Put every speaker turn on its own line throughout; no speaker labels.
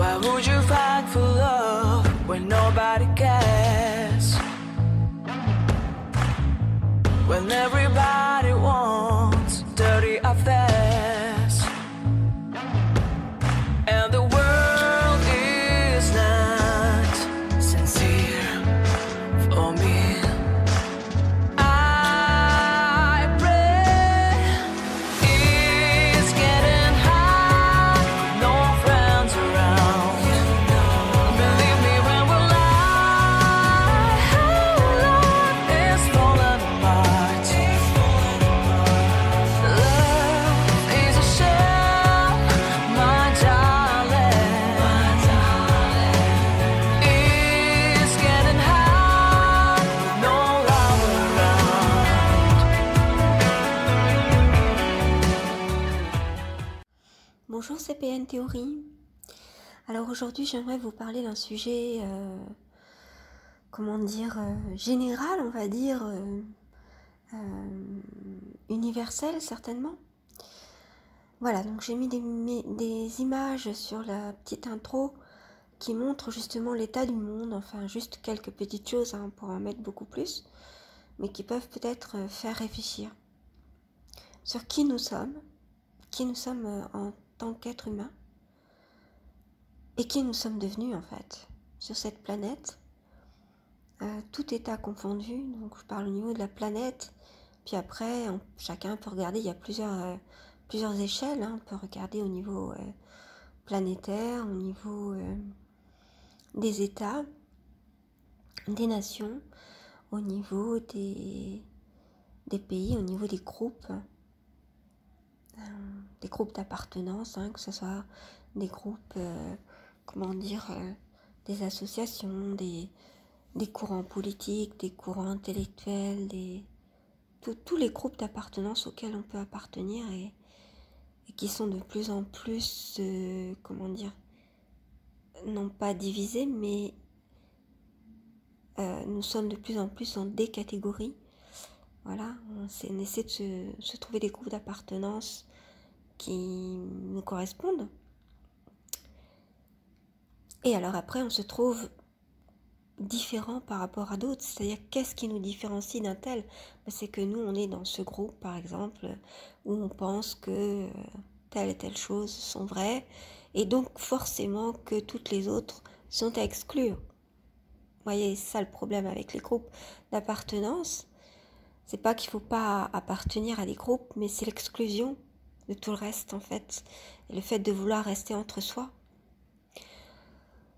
Why would you fight for love when nobody cares? When everybody wants dirty affairs, and the world is not sincere for me. I pray it's getting hard, no friends around. Believe me when we lie, love is falling apart. Love is a shell, my darling. It's getting hard, no love around.
Bonjour, c'est PN Théorie. Alors aujourd'hui, j'aimerais vous parler d'un sujet, général, on va dire, universel certainement. Voilà, donc j'ai mis des images sur la petite intro qui montrent justement l'état du monde, enfin juste quelques petites choses, on pourra en mettre beaucoup plus, mais qui peuvent peut-être faire réfléchir sur qui nous sommes en tant qu'être humain, et qui nous sommes devenus en fait sur cette planète, tout état confondu. Donc je parle au niveau de la planète, puis après chacun peut regarder, il y a plusieurs échelles, on peut regarder au niveau planétaire, au niveau des états, des nations, au niveau des pays, au niveau des groupes d'appartenance, que ce soit des groupes, des associations, des courants politiques, des courants intellectuels, tous les groupes d'appartenance auxquels on peut appartenir et qui sont de plus en plus, non pas divisés, mais nous sommes de plus en plus en des catégories. Voilà, on essaie de se trouver des groupes d'appartenance qui nous correspondent. Et alors après, on se trouve différent par rapport à d'autres, c'est-à-dire qu'est-ce qui nous différencie d'un tel? C'est que nous, on est dans ce groupe, par exemple, où on pense que telle et telle chose sont vraies, et donc forcément que toutes les autres sont à exclure. Vous voyez, c'est ça le problème avec les groupes d'appartenance. C'est pas qu'il faut pas appartenir à des groupes, mais c'est l'exclusion de tout le reste en fait, et le fait de vouloir rester entre soi.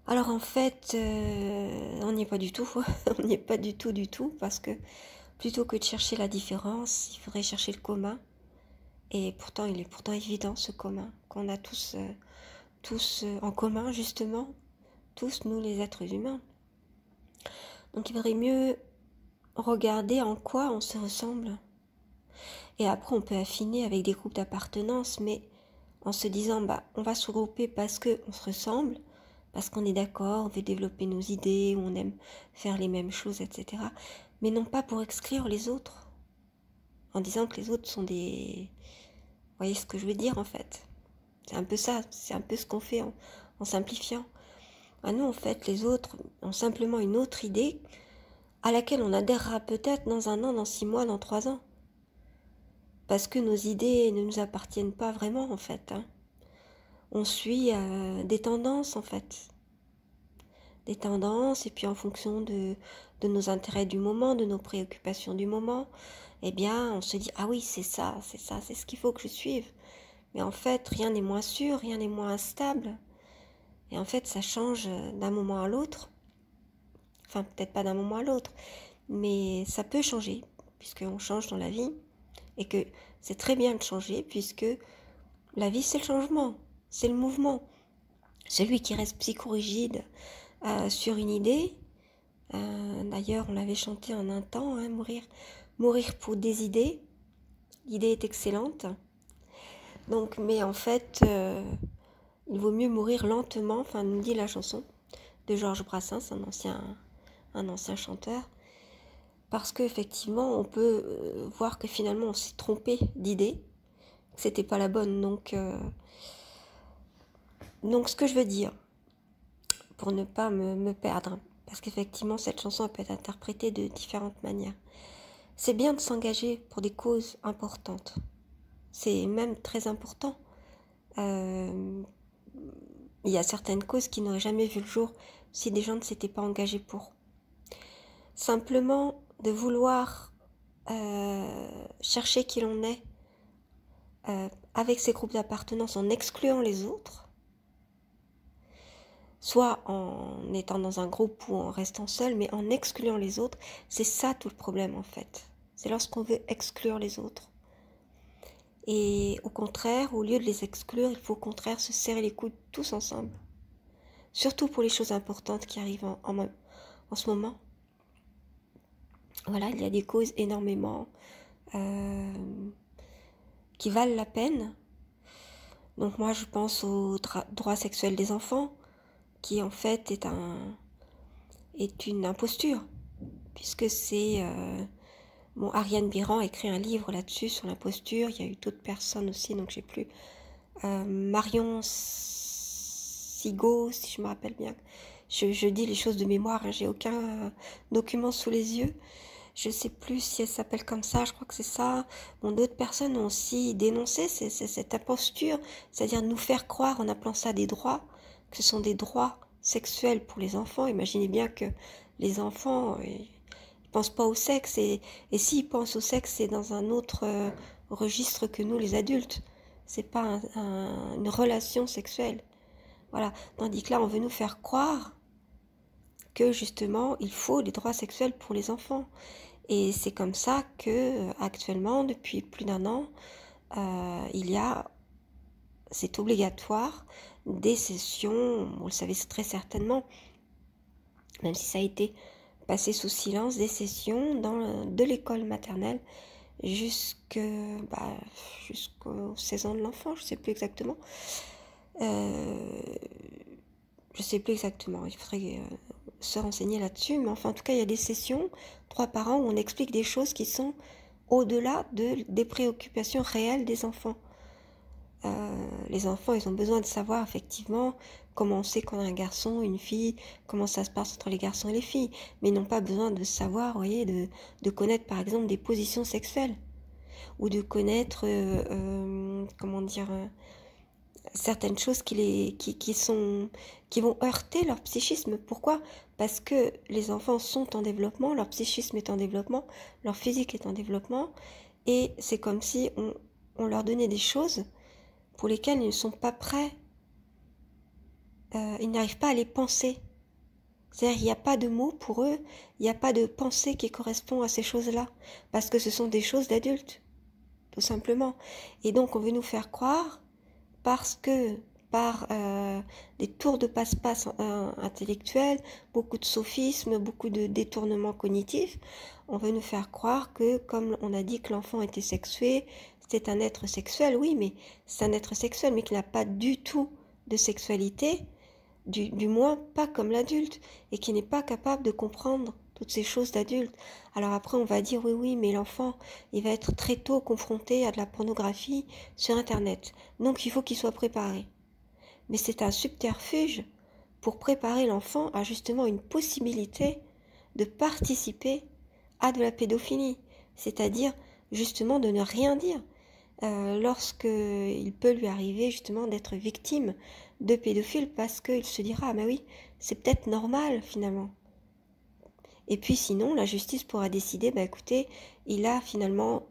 Alors en fait, on n'y est pas du tout, on n'y est pas du tout, parce que plutôt que de chercher la différence, il faudrait chercher le commun, et pourtant il est évident ce commun, qu'on a tous en commun justement, tous nous les êtres humains. Donc il faudrait mieux regarder en quoi on se ressemble. Et après, on peut affiner avec des groupes d'appartenance, mais en se disant, on va se regrouper parce qu'on se ressemble, parce qu'on est d'accord, on veut développer nos idées, on aime faire les mêmes choses, etc. Mais non pas pour exclure les autres, en disant que les autres sont des... Vous voyez ce que je veux dire en fait? C'est un peu ça, c'est un peu ce qu'on fait en simplifiant. Nous, en fait, les autres ont simplement une autre idée à laquelle on adhérera peut-être dans 1 an, dans 6 mois, dans 3 ans. Parce que nos idées ne nous appartiennent pas vraiment, en fait. On suit des tendances, en fait. Des tendances, et puis en fonction de nos intérêts du moment, de nos préoccupations du moment, eh bien, on se dit, ah oui, c'est ça, c'est ce qu'il faut que je suive. Mais en fait, rien n'est moins sûr, rien n'est moins stable. Et en fait, ça change d'un moment à l'autre. Enfin, peut-être pas d'un moment à l'autre, mais ça peut changer, puisqu'on change dans la vie. Et que c'est très bien de changer, puisque la vie, c'est le changement, c'est le mouvement. Celui qui reste psychorigide sur une idée, d'ailleurs, on l'avait chanté en un temps, mourir pour des idées. L'idée est excellente. Donc, mais en fait, il vaut mieux mourir lentement, nous dit la chanson de Georges Brassens, un ancien chanteur. Parce qu'effectivement, on peut voir que finalement, on s'est trompé d'idée, que c'était pas la bonne. Donc, ce que je veux dire, pour ne pas me perdre. Parce qu'effectivement, cette chanson peut être interprétée de différentes manières. C'est bien de s'engager pour des causes importantes. C'est même très important. Il y a certaines causes qui n'auraient jamais vu le jour si des gens ne s'étaient pas engagés pour. Simplement de vouloir chercher qui l'on est avec ces groupes d'appartenance en excluant les autres, soit en étant dans un groupe ou en restant seul, mais en excluant les autres, c'est ça tout le problème en fait. C'est lorsqu'on veut exclure les autres. Et au contraire, au lieu de les exclure, il faut au contraire se serrer les coudes tous ensemble. Surtout pour les choses importantes qui arrivent en ce moment. Voilà, il y a des causes énormément qui valent la peine. Donc moi je pense au droit sexuel des enfants, qui en fait est une imposture, puisque c'est... Ariane Biran a écrit un livre là-dessus, sur l'imposture. Il y a eu d'autres personnes aussi, donc j'ai plus... Marion Sigaud, si je me rappelle bien. Je dis les choses de mémoire, hein, j'ai aucun document sous les yeux. Je ne sais plus si elle s'appelle comme ça, je crois que c'est ça. D'autres personnes ont aussi dénoncé cette imposture, c'est-à-dire nous faire croire en appelant ça des droits, que ce sont des droits sexuels pour les enfants. Imaginez bien que les enfants, ils pensent pas au sexe, et s'ils pensent au sexe, c'est dans un autre registre que nous, les adultes. C'est pas une relation sexuelle. Voilà. Tandis que là, on veut nous faire croire que justement, il faut des droits sexuels pour les enfants. Et c'est comme ça que actuellement, depuis plus d'un an, c'est obligatoire, des sessions, vous le savez très certainement, même si ça a été passé sous silence, des sessions de l'école maternelle jusqu'aux 16 ans de l'enfant, je ne sais plus exactement. Il faudrait se renseigner là-dessus, mais enfin en tout cas il y a des sessions 3 par an où on explique des choses qui sont au-delà des préoccupations réelles des enfants. Les enfants, ils ont besoin de savoir effectivement comment on sait qu'on a un garçon, une fille, comment ça se passe entre les garçons et les filles, mais ils n'ont pas besoin de savoir, de connaître par exemple des positions sexuelles, ou de connaître, certaines choses qui vont heurter leur psychisme. Pourquoi ? Parce que les enfants sont en développement, leur psychisme est en développement, leur physique est en développement, et c'est comme si on leur donnait des choses pour lesquelles ils ne sont pas prêts, ils n'arrivent pas à les penser. C'est-à-dire il n'y a pas de mots pour eux, il n'y a pas de pensée qui correspond à ces choses-là, parce que ce sont des choses d'adultes, tout simplement. Et donc on veut nous faire croire, parce que par des tours de passe-passe intellectuels, beaucoup de sophismes, beaucoup de détournements cognitifs, on veut nous faire croire que, comme on a dit que l'enfant était sexué, c'est un être sexuel, oui, mais c'est un être sexuel, mais qui n'a pas du tout de sexualité, du moins pas comme l'adulte, et qui n'est pas capable de comprendre toutes ces choses d'adulte. Alors après on va dire oui, mais l'enfant, il va être très tôt confronté à de la pornographie sur Internet, donc il faut qu'il soit préparé. Mais c'est un subterfuge pour préparer l'enfant à justement une possibilité de participer à de la pédophilie, c'est-à-dire justement de ne rien dire lorsqu'il peut lui arriver justement d'être victime de pédophiles, parce qu'il se dira ah mais oui, c'est peut-être normal finalement. Et puis sinon la justice pourra décider, écoutez, il a finalement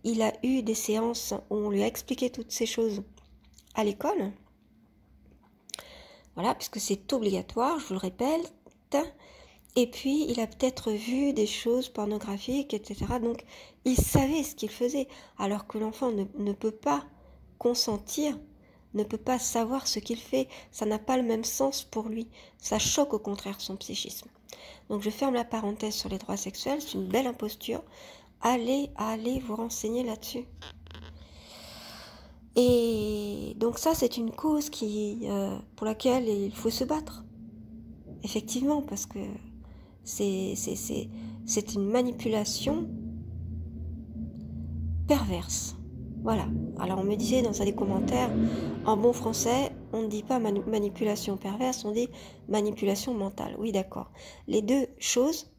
il a eu des séances où on lui a expliqué toutes ces choses à l'école, voilà, puisque c'est obligatoire, je vous le répète. Et puis, il a peut-être vu des choses pornographiques, etc. Donc, il savait ce qu'il faisait, alors que l'enfant ne peut pas consentir, ne peut pas savoir ce qu'il fait. Ça n'a pas le même sens pour lui. Ça choque au contraire son psychisme. Donc, je ferme la parenthèse sur les droits sexuels. C'est une belle imposture. Allez vous renseigner là-dessus. Et donc ça, c'est une cause pour laquelle il faut se battre. Effectivement, parce que c'est une manipulation perverse. Voilà. Alors on me disait dans un des commentaires, en bon français, on ne dit pas manipulation perverse, on dit manipulation mentale. Oui, d'accord. Les deux choses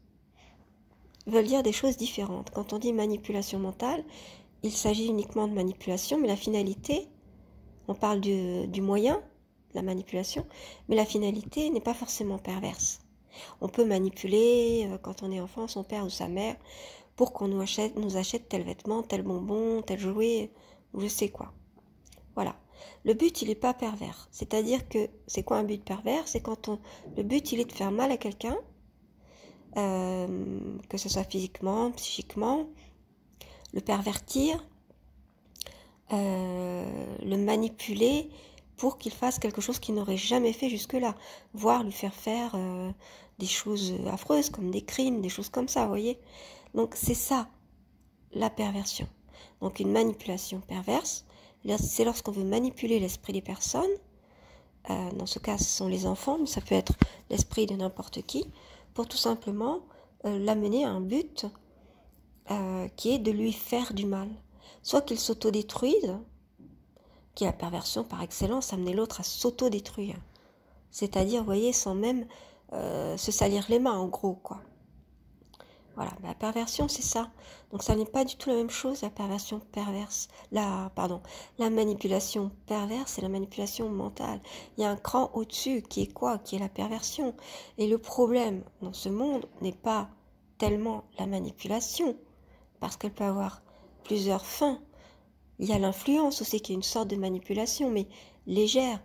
veulent dire des choses différentes. Quand on dit manipulation mentale, il s'agit uniquement de manipulation, mais la finalité, on parle du moyen, la manipulation, mais la finalité n'est pas forcément perverse. On peut manipuler, quand on est enfant, son père ou sa mère, pour qu'on nous achète tel vêtement, tel bonbon, tel jouet, ou je sais quoi. Voilà. Le but, il n'est pas pervers. C'est-à-dire que, c'est quoi un but pervers? C'est quand le but, il est de faire mal à quelqu'un, que ce soit physiquement, psychiquement, le pervertir, le manipuler pour qu'il fasse quelque chose qu'il n'aurait jamais fait jusque-là, voire lui faire des choses affreuses comme des crimes, des choses comme ça, vous voyez. Donc c'est ça la perversion. Donc une manipulation perverse, c'est lorsqu'on veut manipuler l'esprit des personnes. Dans ce cas, ce sont les enfants, mais ça peut être l'esprit de n'importe qui, pour tout simplement l'amener à un but qui est de lui faire du mal. Soit qu'il s'autodétruise, qui est la perversion par excellence, amener l'autre à s'autodétruire. C'est-à-dire, vous voyez, sans même se salir les mains, en gros, quoi. Voilà, la perversion, c'est ça. Donc ça n'est pas du tout la même chose, la perversion perverse. La manipulation perverse et la manipulation mentale. Il y a un cran au-dessus qui est quoi? Qui est la perversion. Et le problème dans ce monde n'est pas tellement la manipulation, parce qu'elle peut avoir plusieurs fins. Il y a l'influence aussi qui est une sorte de manipulation, mais légère.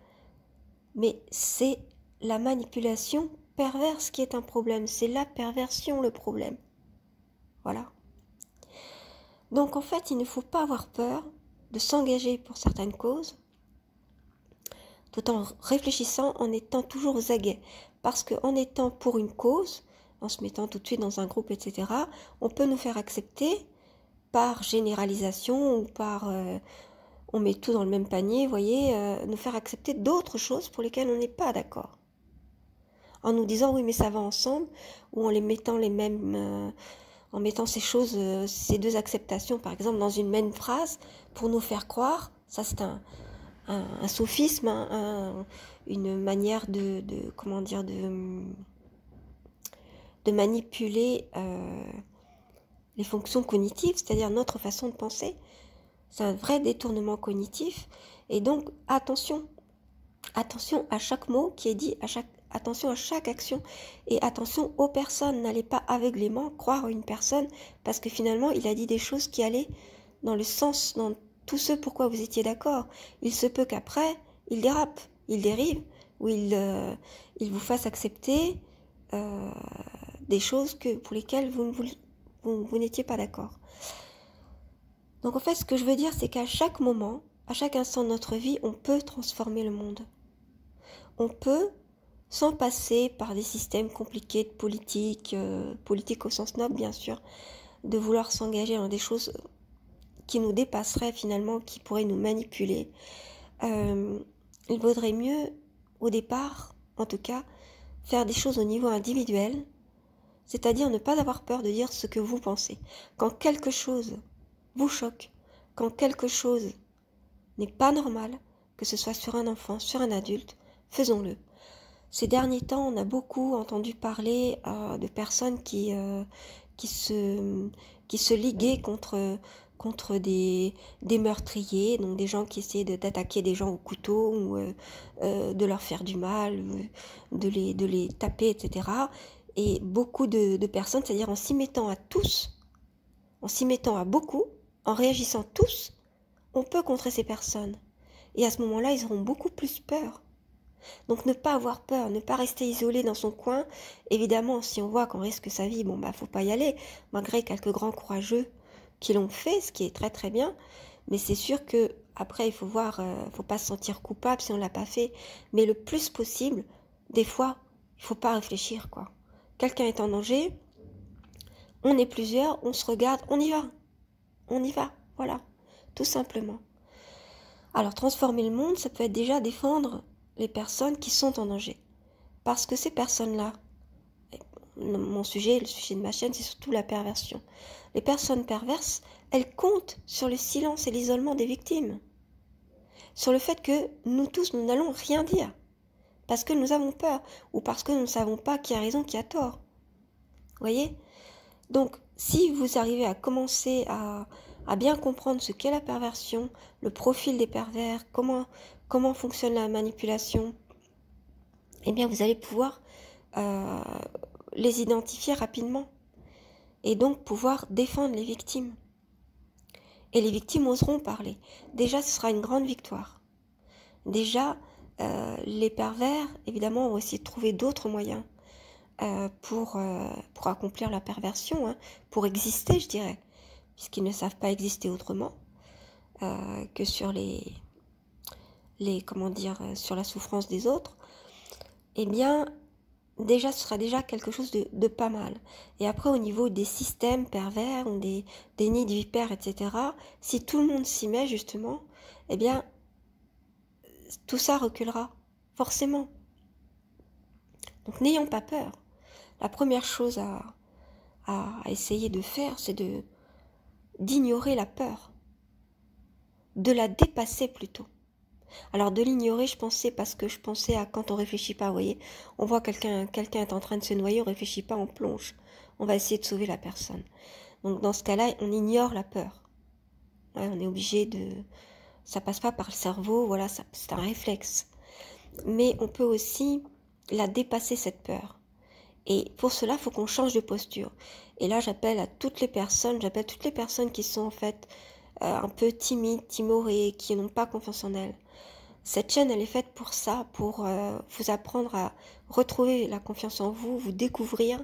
Mais c'est la manipulation perverse qui est un problème. C'est la perversion le problème. Voilà. Donc en fait, il ne faut pas avoir peur de s'engager pour certaines causes, tout en réfléchissant, en étant toujours aux aguets. Parce qu'en étant pour une cause, en se mettant tout de suite dans un groupe, etc., on peut nous faire accepter par généralisation ou par... on met tout dans le même panier, vous voyez, nous faire accepter d'autres choses pour lesquelles on n'est pas d'accord. En nous disant, oui, mais ça va ensemble, ou en les mettant les mêmes... en mettant ces choses, ces deux acceptations, par exemple, dans une même phrase, pour nous faire croire, ça c'est un sophisme, une manière comment dire, de manipuler les fonctions cognitives, c'est-à-dire notre façon de penser. C'est un vrai détournement cognitif. Et donc, attention à chaque mot qui est dit, attention à chaque action et attention aux personnes. N'allez pas aveuglément croire une personne parce que finalement, il a dit des choses qui allaient dans le sens, dans tout ce pourquoi vous étiez d'accord. Il se peut qu'après, il dérape, il dérive, ou il vous fasse accepter des choses pour lesquelles vous n'étiez pas d'accord. Donc en fait, ce que je veux dire, c'est qu'à chaque moment, à chaque instant de notre vie, on peut transformer le monde. On peut, sans passer par des systèmes compliqués de politique, politique au sens noble bien sûr, de vouloir s'engager dans des choses qui nous dépasseraient finalement, qui pourraient nous manipuler. Il vaudrait mieux, au départ, en tout cas, faire des choses au niveau individuel, c'est-à-dire ne pas avoir peur de dire ce que vous pensez. Quand quelque chose vous choque, quand quelque chose n'est pas normal, que ce soit sur un enfant, sur un adulte, faisons-le. Ces derniers temps, on a beaucoup entendu parler de personnes qui se liguaient contre des meurtriers, donc des gens qui essaient d'attaquer des gens au couteau ou de leur faire du mal, de les taper, etc. Et beaucoup de personnes, c'est-à-dire en s'y mettant à tous, en s'y mettant à beaucoup, en réagissant tous, on peut contrer ces personnes. Et à ce moment-là, ils auront beaucoup plus peur. Donc ne pas avoir peur, ne pas rester isolé dans son coin. Évidemment, si on voit qu'on risque sa vie, faut pas y aller, malgré quelques grands courageux qui l'ont fait, ce qui est très très bien. Mais c'est sûr que après, il faut voir, faut pas se sentir coupable si on l'a pas fait. Mais le plus possible, des fois, il faut pas réfléchir, quoi. Quelqu'un est en danger, on est plusieurs, on se regarde, on y va, voilà, tout simplement. Alors transformer le monde, ça peut être déjà défendre les personnes qui sont en danger. Parce que ces personnes-là, mon sujet, le sujet de ma chaîne, c'est surtout la perversion. Les personnes perverses, elles comptent sur le silence et l'isolement des victimes. Sur le fait que nous tous, nous n'allons rien dire. Parce que nous avons peur. Ou parce que nous ne savons pas qui a raison, qui a tort. Vous voyez? Donc, si vous arrivez à commencer à bien comprendre ce qu'est la perversion, le profil des pervers, comment fonctionne la manipulation, eh bien, vous allez pouvoir les identifier rapidement. Et donc, pouvoir défendre les victimes. Et les victimes oseront parler. Déjà, ce sera une grande victoire. Déjà, les pervers, évidemment, vont essayer de trouver d'autres moyens pour accomplir la perversion, hein, pour exister, je dirais, puisqu'ils ne savent pas exister autrement que sur sur la souffrance des autres. Eh bien, déjà, ce sera déjà quelque chose de pas mal. Et après, au niveau des systèmes pervers, ou des nids de vipères, etc., si tout le monde s'y met, justement, eh bien, tout ça reculera, forcément. Donc, n'ayons pas peur. La première chose à essayer de faire, c'est d'ignorer la peur, de la dépasser plutôt. Alors de l'ignorer, parce que je pensais à quand on réfléchit pas, vous voyez, on voit quelqu'un est en train de se noyer, on réfléchit pas, on plonge, on va essayer de sauver la personne. Donc dans ce cas-là, on ignore la peur. Ouais, on est obligé ça passe pas par le cerveau, voilà, c'est un réflexe. Mais on peut aussi la dépasser, cette peur. Et pour cela, il faut qu'on change de posture. Et là, j'appelle toutes les personnes qui sont en fait un peu timides, timorées, qui n'ont pas confiance en elles. Cette chaîne, elle est faite pour ça, pour vous apprendre à retrouver la confiance en vous, vous découvrir.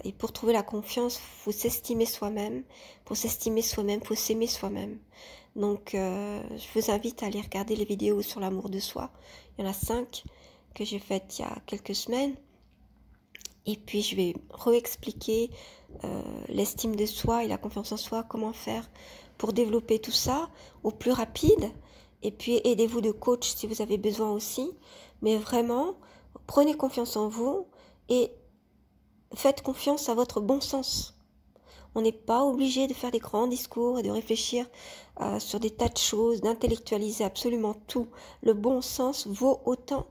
Et pour trouver la confiance, il faut s'estimer soi-même. Pour s'estimer soi-même, il faut s'aimer soi-même. Donc, je vous invite à aller regarder les vidéos sur l'amour de soi. Il y en a 5 que j'ai faites il y a quelques semaines. Et puis, je vais réexpliquer l'estime de soi et la confiance en soi, comment faire pour développer tout ça au plus rapide. Et puis, aidez-vous de coach si vous avez besoin aussi. Mais vraiment, prenez confiance en vous et faites confiance à votre bon sens. On n'est pas obligé de faire des grands discours et de réfléchir sur des tas de choses, d'intellectualiser absolument tout. Le bon sens vaut autant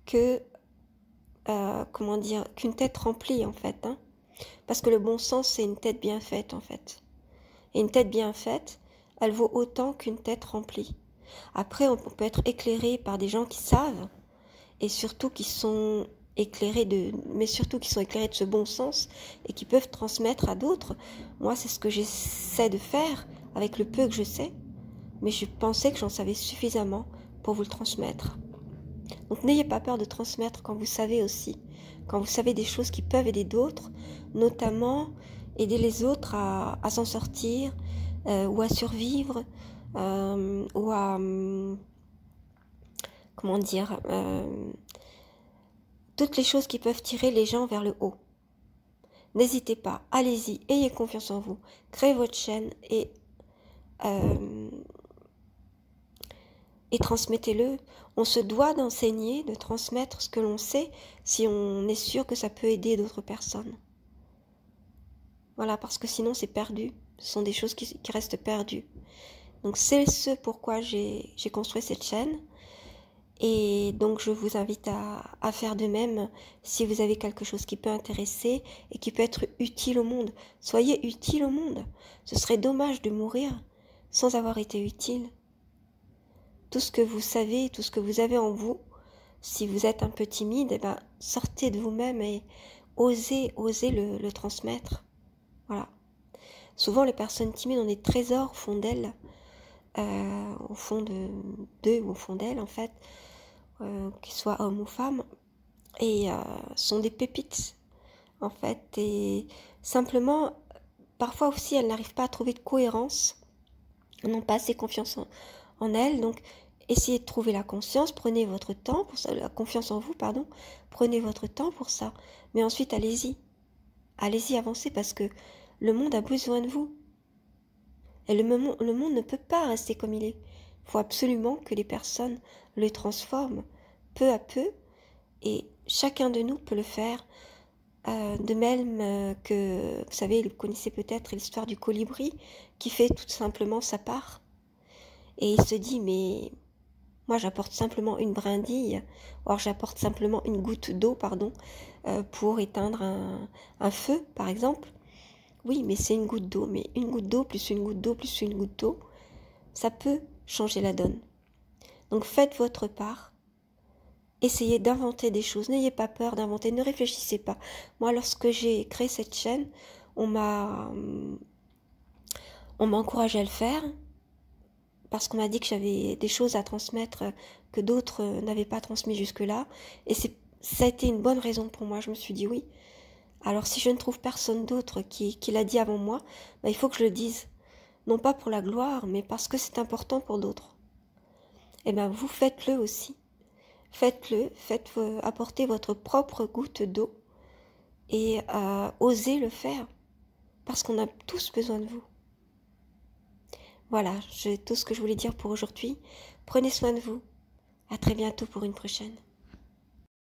que qu'une tête remplie, en fait, hein. Parce que le bon sens, c'est une tête bien faite, en fait. Et une tête bien faite, elle vaut autant qu'une tête remplie. Après, on peut être éclairé par des gens qui savent, et surtout qui sont éclairés de ce bon sens, et qui peuvent transmettre à d'autres. Moi, c'est ce que j'essaie de faire, avec le peu que je sais, mais je pensais que j'en savais suffisamment pour vous le transmettre. Donc n'ayez pas peur de transmettre quand vous savez aussi, quand vous savez des choses qui peuvent aider d'autres, notamment aider les autres à s'en sortir, ou à survivre, ou à, toutes les choses qui peuvent tirer les gens vers le haut. N'hésitez pas, allez-y, ayez confiance en vous, créez votre chaîne et transmettez-le. On se doit d'enseigner, de transmettre ce que l'on sait si on est sûr que ça peut aider d'autres personnes. Voilà, parce que sinon c'est perdu. Ce sont des choses qui restent perdues. Donc c'est ce pourquoi j'ai construit cette chaîne. Et donc je vous invite à faire de même si vous avez quelque chose qui peut intéresser et qui peut être utile au monde. Soyez utile au monde. Ce serait dommage de mourir sans avoir été utile. Tout ce que vous savez, tout ce que vous avez en vous, si vous êtes un peu timide, eh ben, sortez de vous-même et osez le transmettre. Voilà. Souvent, les personnes timides ont des trésors au fond d'elles, au fond d'eux ou au fond d'elles, en fait, qu'ils soient hommes ou femmes, et sont des pépites, en fait. Et simplement, parfois aussi, elles n'arrivent pas à trouver de cohérence, elles n'ont pas assez confiance en elles, donc essayez de trouver la conscience, prenez votre temps pour ça, la confiance en vous, pardon, prenez votre temps pour ça, mais ensuite allez-y, avancez, parce que le monde a besoin de vous, et le monde ne peut pas rester comme il est. Il faut absolument que les personnes le transforment peu à peu, et chacun de nous peut le faire De même que, vous savez, vous connaissez peut-être l'histoire du colibri qui fait tout simplement sa part. Et il se dit, mais moi j'apporte simplement une brindille, or j'apporte simplement une goutte d'eau, pardon, pour éteindre un feu, par exemple. Oui, mais c'est une goutte d'eau, mais une goutte d'eau plus une goutte d'eau plus une goutte d'eau, ça peut changer la donne. Donc faites votre part. Essayez d'inventer des choses, n'ayez pas peur d'inventer, ne réfléchissez pas. Moi, lorsque j'ai créé cette chaîne, on m'a encouragé à le faire parce qu'on m'a dit que j'avais des choses à transmettre que d'autres n'avaient pas transmis jusque-là. Et ça a été une bonne raison pour moi. Je me suis dit oui. Alors si je ne trouve personne d'autre qui l'a dit avant moi, il faut que je le dise. Non pas pour la gloire, mais parce que c'est important pour d'autres. Eh bien, vous faites-le aussi. Faites-le, apportez votre propre goutte d'eau et osez le faire parce qu'on a tous besoin de vous. Voilà, c'est tout ce que je voulais dire pour aujourd'hui. Prenez soin de vous. À très bientôt pour une prochaine.